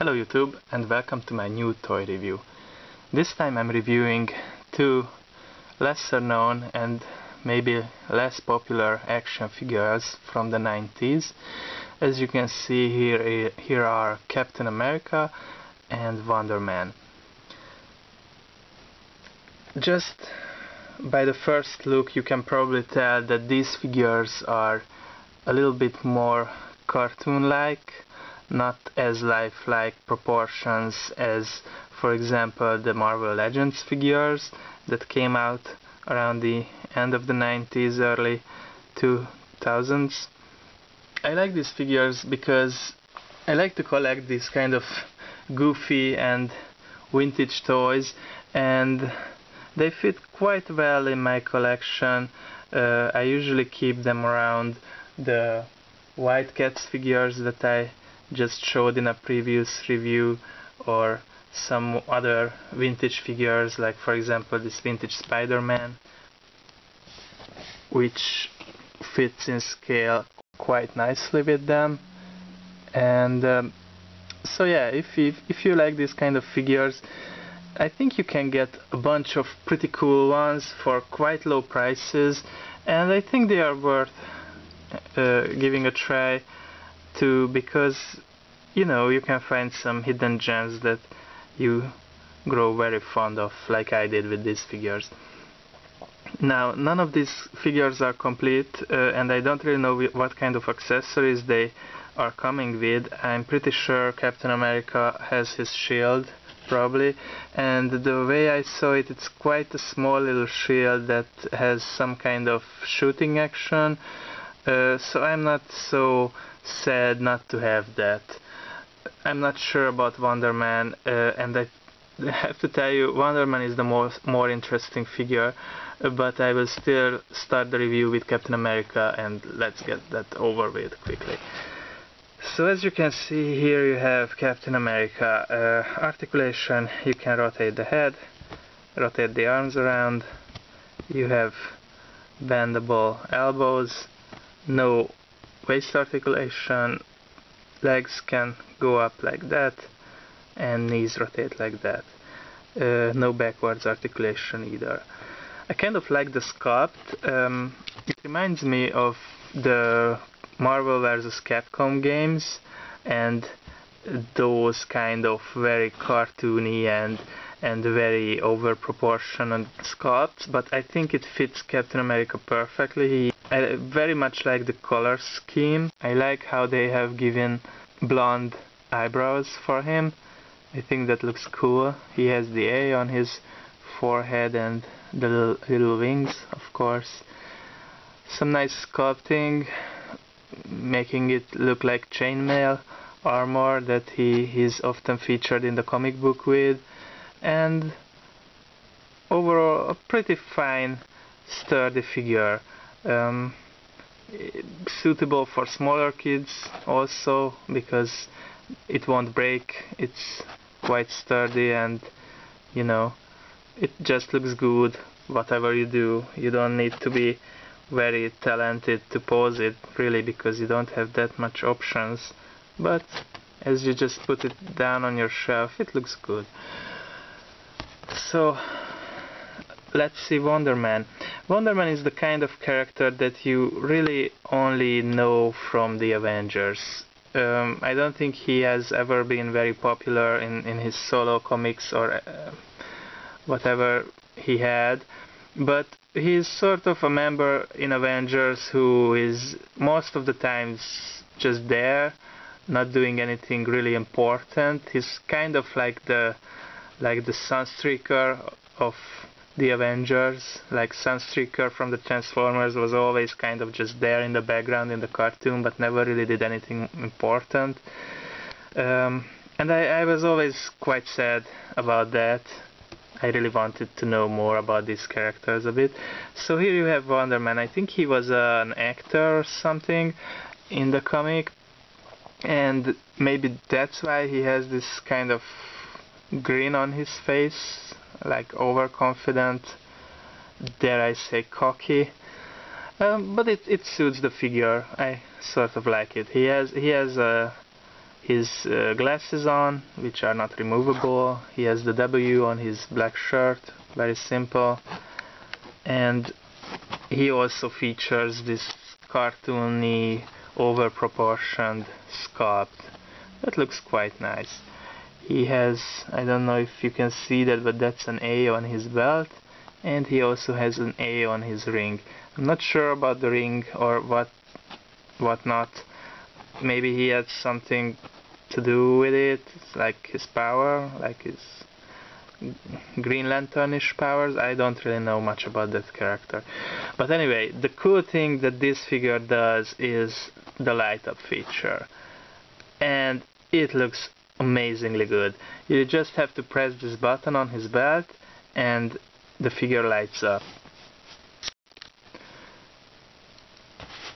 Hello YouTube and welcome to my new toy review. This time I'm reviewing two lesser known and maybe less popular action figures from the 90s. As you can see here are Captain America and Wonderman. Just by the first look you can probably tell that these figures are a little bit more cartoon-like, not as lifelike proportions as, for example, the Marvel Legends figures that came out around the end of the 90s, early 2000s. I like these figures because I like to collect these kind of goofy and vintage toys, and they fit quite well in my collection. I usually keep them around the White Cats figures that I just showed in a previous review, or some other vintage figures, like for example this vintage Spider-Man, which fits in scale quite nicely with them. And so yeah, if you like these kind of figures, I think you can get a bunch of pretty cool ones for quite low prices, and I think they are worth giving a try too, because you know, you can find some hidden gems that you grow very fond of, like I did with these figures. Now, none of these figures are complete, and I don't really know what kind of accessories they are coming with. I'm pretty sure Captain America has his shield, probably, and the way I saw it, it's quite a small little shield that has some kind of shooting action, so I'm not so sad not to have that. I'm not sure about Wonderman, and I have to tell you, Wonderman is the more interesting figure, but I will still start the review with Captain America, and let's get that over with quickly. So as you can see here, you have Captain America. Articulation, you can rotate the head, rotate the arms around, you have bendable elbows, no waist articulation, legs can go up like that, and knees rotate like that. No backwards articulation either. I kind of like the sculpt. It reminds me of the Marvel vs. Capcom games, and those kind of very cartoony and very over-proportioned sculpts, but I think it fits Captain America perfectly. I very much like the color scheme. I like how they have given blonde eyebrows for him. I think that looks cool. He has the A on his forehead and the little wings, of course. Some nice sculpting, making it look like chainmail armor that he is often featured in the comic book with, and overall a pretty fine, sturdy figure. Suitable for smaller kids also, because it won't break. It's quite sturdy, and you know, it just looks good whatever you do. You don't need to be very talented to pose it, really, because you don't have that much options, but as you just put it down on your shelf, it looks good. So let's see Wonderman. Wonderman is the kind of character that you really only know from the Avengers. I don't think he has ever been very popular in his solo comics or whatever he had, but he's sort of a member in Avengers who is most of the times just there, not doing anything really important. He's kind of like the Sunstreaker of the Avengers. Like Sunstreaker from the Transformers was always kind of just there in the background in the cartoon, but never really did anything important. And I was always quite sad about that. I really wanted to know more about these characters a bit. So here you have Wonderman. I think he was an actor or something in the comic, and maybe that's why he has this kind of grin on his face, like overconfident, dare I say cocky, but it suits the figure. I sort of like it. He has a his glasses on, which are not removable. He has the W on his black shirt, very simple. And he also features this cartoony, over-proportioned sculpt that looks quite nice. He has, I don't know if you can see that, but that's an A on his belt, and he also has an A on his ring. I'm not sure about the ring or what not. Maybe he had something to do with it, like his power, like his Green Lanternish powers. I don't really know much about that character. But anyway, the cool thing that this figure does is the light up feature. And it looks amazingly good. You just have to press this button on his belt and the figure lights up.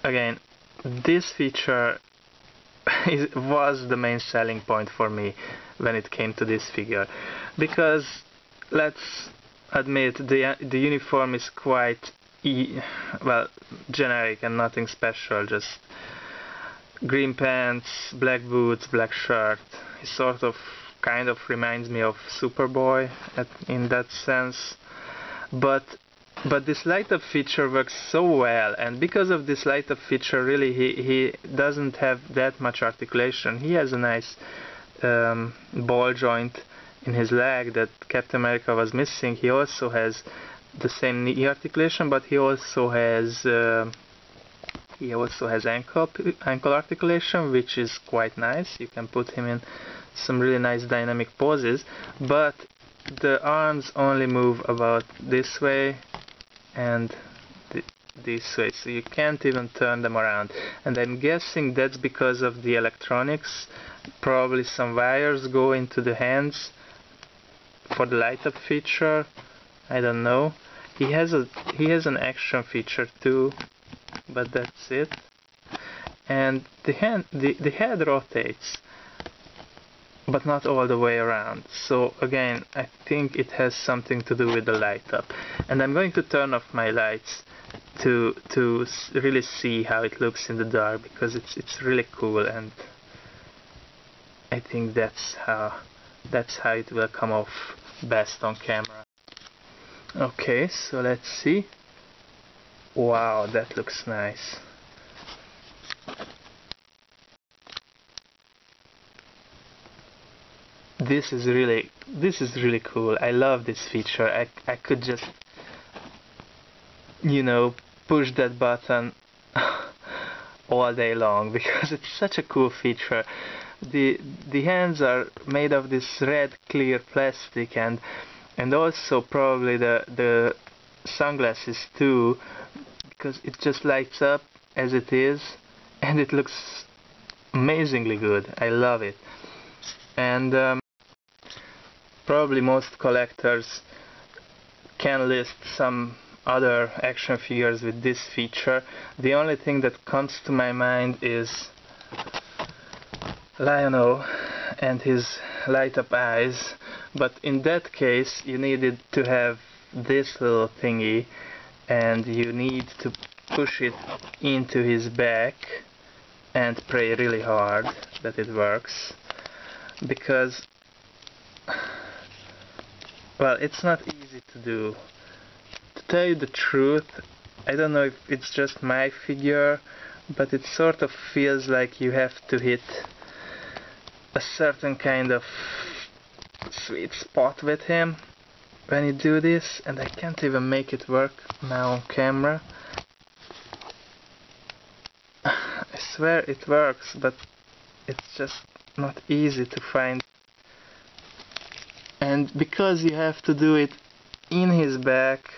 Again, this feature was the main selling point for me when it came to this figure, because let's admit the uniform is quite well, generic and nothing special, just green pants, black boots, black shirt. He sort of kind of reminds me of Superboy in that sense, but this light up feature works so well, and because of this light up feature, really he doesn't have that much articulation. He has a nice ball joint in his leg that Captain America was missing. He also has the same knee articulation, but he also has ankle articulation, which is quite nice. You can put him in some really nice dynamic poses, but the arms only move about this way and this way, so you can't even turn them around. And I'm guessing that's because of the electronics. Probably some wires go into the hands for the light up feature. I don't know. He has an action feature too, but that's it. And the head rotates, but not all the way around. So again, I think it has something to do with the light up. And I'm going to turn off my lights to really see how it looks in the dark, because it's really cool, and I think that's how it will come off best on camera. Okay, so let's see. Wow, that looks nice. This is really cool. I love this feature. I could just, you know, push that button all day long, because it's such a cool feature. The hands are made of this red clear plastic, and also probably the sunglasses too, because it just lights up as it is, and it looks amazingly good. I love it. And probably most collectors can list some other action figures with this feature. The only thing that comes to my mind is Lionel and his light up eyes, but in that case you needed to have this little thingy, and you need to push it into his back and pray really hard that it works, because, well, it's not easy to do. To tell you the truth, I don't know if it's just my figure, but it sort of feels like you have to hit a certain kind of sweet spot with him when you do this, and I can't even make it work now on camera. I swear it works, but it's just not easy to find. And because you have to do it in his back,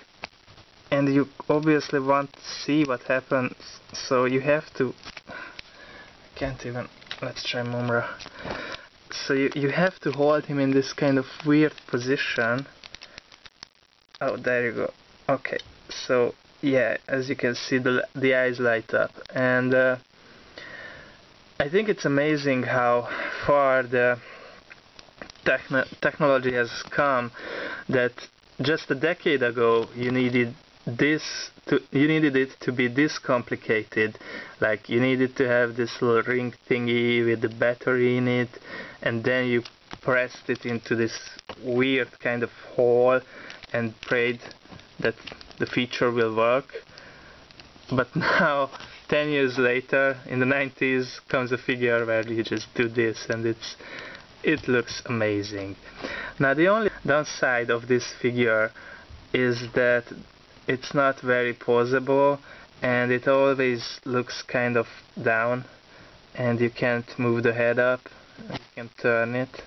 and you obviously want to see what happens, so you have to, I can't even, let's try Mumra. So you have to hold him in this kind of weird position. Oh, there you go. Okay, so yeah, as you can see, the eyes light up, and I think it's amazing how far the technology has come, that just a decade ago you needed you needed it to be this complicated. Like, you needed to have this little ring thingy with the battery in it, and then you pressed it into this weird kind of hole and prayed that the feature will work. But now, 10 years later, in the 90s, comes a figure where you just do this, and it looks amazing. Now, the only downside of this figure is that it's not very posable, and it always looks kind of down, and you can't move the head up. You can turn it.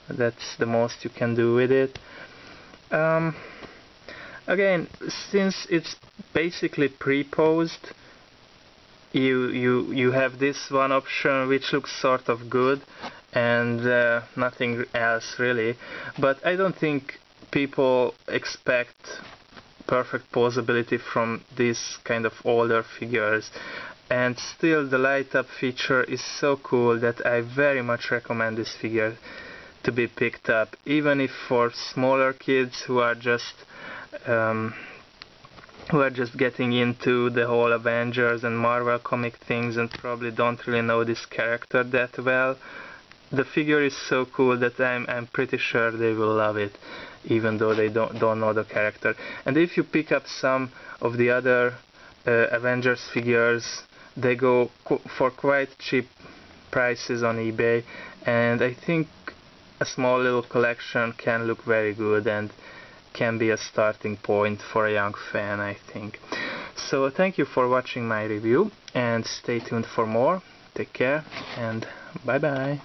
That's the most you can do with it. Again, since it's basically pre-posed, you have this one option which looks sort of good, and nothing else really. But I don't think people expect perfect posability from these kind of older figures, and still the light up feature is so cool that I very much recommend this figure to be picked up, even if for smaller kids who are just getting into the whole Avengers and Marvel comic things and probably don't really know this character that well. The figure is so cool that I'm pretty sure they will love it, even though they don't know the character. And if you pick up some of the other Avengers figures, they go for quite cheap prices on eBay, and I think a small little collection can look very good and can be a starting point for a young fan, I think. So thank you for watching my review, and stay tuned for more. Take care, and bye bye.